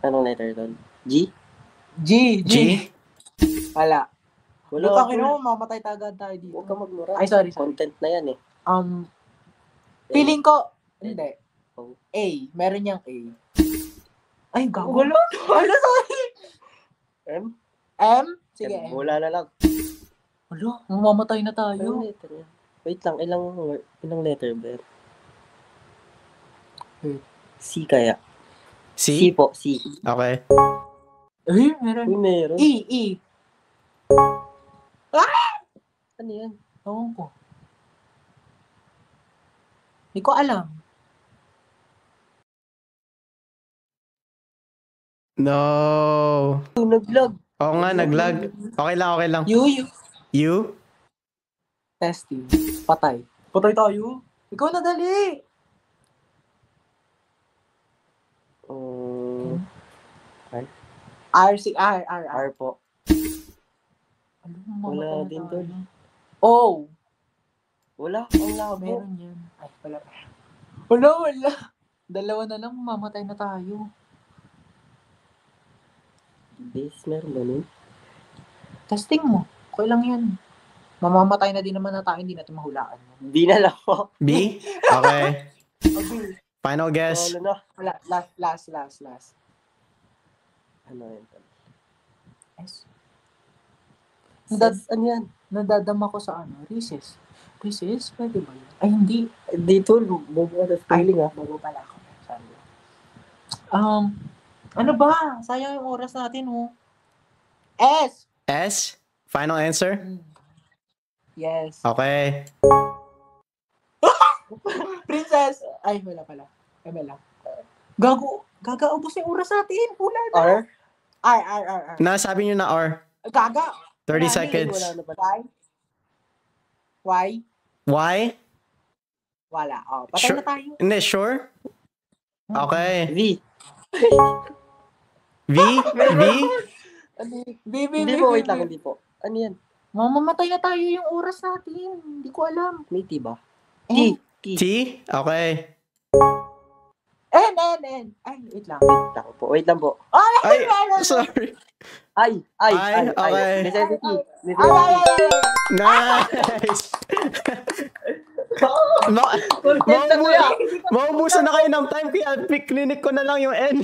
Anong letter doon? G? G. Wala. Wala. Lutang ino, mamatay tagad tayo dito. Huwag ka magmura. Ay, sorry. Content na yan eh. Feeling ko, hindi. Oh. A. Meron niyang A. Ay, gago. Wala. Wala, sorry. M? M? Sige, M. Wala na lang. Wala, mamamatay na tayo. Anong letter yan? Wait lang, ilang letter ba yan? C kaya? C po, C. Okay. Ay, meron. Uy, meron. E. Ano yan? Ewan ko. Hindi ko alam. No. Nag-vlog. Oo nga, naglag. Okay lang. U? Testing. Patay. Patay tayo. Ikaw na dali. R po. Wala din doon. O. Wala. Wala. Meron yan. Ay, wala. Wala. Dalawa na lang, mamatay na tayo. Base, meron ba nun? Testing mo. Okay lang yan. Mamamatay na din naman na tayo, hindi natin mahulaan. B na lang po. B? Okay. Okay. Final guess. Wala na. Last. Ano yan? S. Ano yan? Nadadama ko sa Recess. Recess? Pwede ba yun? Ay, hindi. Dito, bobo ka sa spelling ha. Bago pala ako. Sorry. Ano ba? Sayang yung oras natin, oh. S! S? Final answer? Yes. Okay. Princess! Ay, wala pala. ML lang. Gaga-ubos yung oras natin. Pula na. R? R. Nasabi nyo na R. Gaga. 30 seconds. Y? Wala. Oh, patay Sure. na tayo. Hindi, sure? Okay. V. V? Hindi po, wait lang, hindi po. Ano yan? Mamamatay na tayo yung oras natin. Hindi ko alam. May T ba? T. T? Okay. N. Ay, wait lang. Wait lang po. Ay, sorry. Ay. Okay. Necessity. Nice! Maubusan na kayo ng time, kaya clinic ko na lang yung N.